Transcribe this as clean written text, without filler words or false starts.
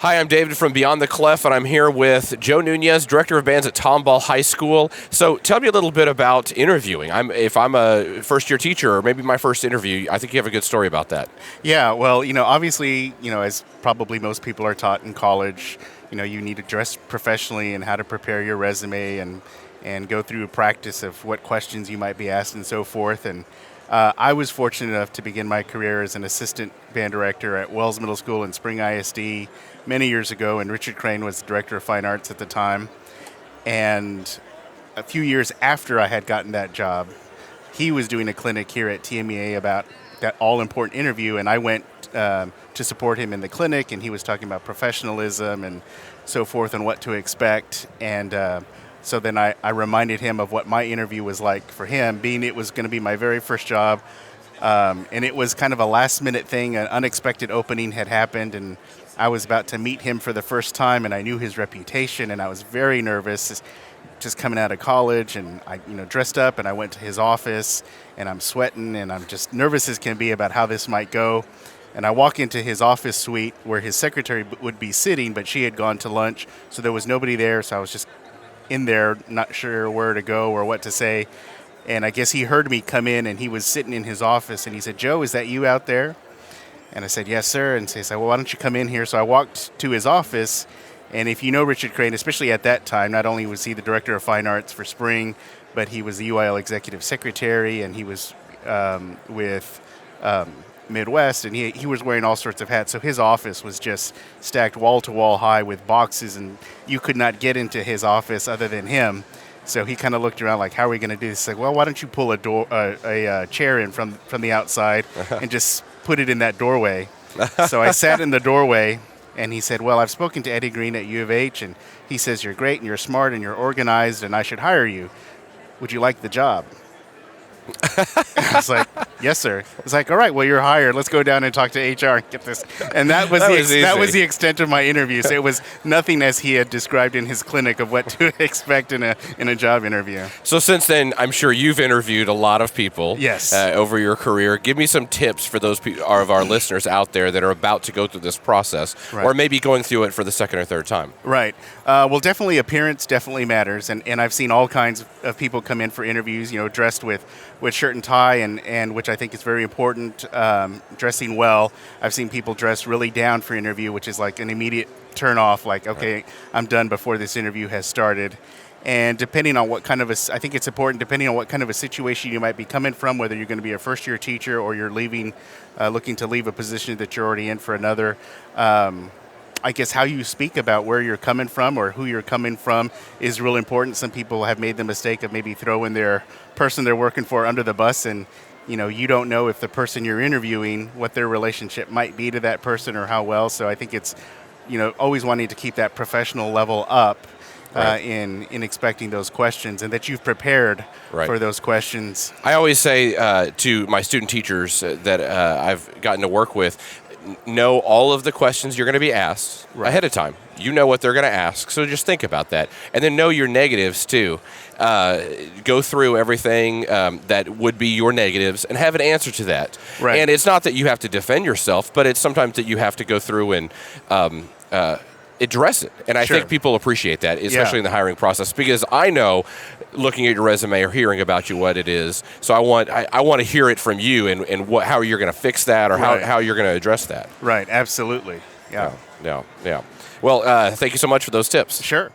Hi, I'm David from Beyond the Clef, and I'm here with Joe Nuñez, Director of Bands at Tomball High School. So tell me a little bit about interviewing. If I'm a first-year teacher, or maybe my first interview, I think you have a good story about that. Yeah, well, obviously, as probably most people are taught in college, you need to dress professionally and how to prepare your resume and go through a practice of what questions you might be asked and so forth. And I was fortunate enough to begin my career as an assistant band director at Wells Middle School in Spring ISD many years ago, and Richard Crane was the director of fine arts at the time. And a few years after I had gotten that job, he was doing a clinic here at TMEA about that all-important interview, and I went to support him in the clinic, and he was talking about professionalism and so forth and what to expect. And so then I reminded him of what my interview was like for him, being it was going to be my very first job. And it was kind of a last-minute thing. An unexpected opening had happened, and I was about to meet him for the first time, and I knew his reputation, and I was very nervous, just coming out of college. And I dressed up, and I went to his office, and I'm sweating, and I'm just nervous as can be about how this might go. And I walk into his office suite where his secretary would be sitting, but she had gone to lunch, so there was nobody there, so I was just in there, not sure where to go or what to say. And I guess he heard me come in, and he was sitting in his office, and he said, "Joe, is that you out there?" And I said, "Yes, sir." And so he said, "Well, why don't you come in here?" So I walked to his office, and if you know Richard Crane, especially at that time, not only was he the director of fine arts for Spring, but he was the UIL executive secretary, and he was with Midwest, and he was wearing all sorts of hats. So his office was just stacked wall to wall high with boxes, and you could not get into his office other than him. So he kind of looked around like, "How are we going to do this?" He's like, "Well, why don't you pull a chair in from the outside and just put it in that doorway?" So I sat in the doorway, and he said, "Well, I've spoken to Eddie Green at U of H, and he says you're great and you're smart and you're organized, and I should hire you. Would you like the job?" I was like, "Yes, sir." It's like, "All right, well, you're hired. Let's go down and talk to HR and get this." And that was the extent of my interview. So it was nothing as he had described in his clinic of what to expect in a job interview. So since then, I'm sure you've interviewed a lot of people. Yes. Over your career. Give me some tips for those of our listeners out there that are about to go through this process, right, or maybe going through it for the second or third time. Right. Well, definitely appearance definitely matters, and I've seen all kinds of people come in for interviews, dressed with shirt and tie, and which I think is very important, dressing well. I've seen people dress really down for interview, which is like an immediate turn off, like, okay, right, I'm done before this interview has started. And depending on what kind of I think it's important, depending on what kind of a situation you might be coming from, whether you're going to be a first-year teacher or you're leaving, looking to leave a position that you're already in for another, I guess how you speak about where you're coming from or who you're coming from is real important. Some people have made the mistake of maybe throwing their person they're working for under the bus, and you don't know if the person you're interviewing, what their relationship might be to that person or how well. So I think it's always wanting to keep that professional level up, right, in expecting those questions, and that you've prepared, right, for those questions. I always say to my student teachers that I've gotten to work with, know all of the questions you're going to be asked, right, ahead of time. You know what they're going to ask, so just think about that. And then know your negatives, too. Go through everything that would be your negatives and have an answer to that. Right. And it's not that you have to defend yourself, but it's sometimes that you have to go through and address it. And I Sure. think people appreciate that, especially in the hiring process, because I know, looking at your resume or hearing about you, what it is. So I want to hear it from you and how you're going to fix that, or right, how you're going to address that. Right, absolutely. Yeah. Yeah. Well, thank you so much for those tips. Sure.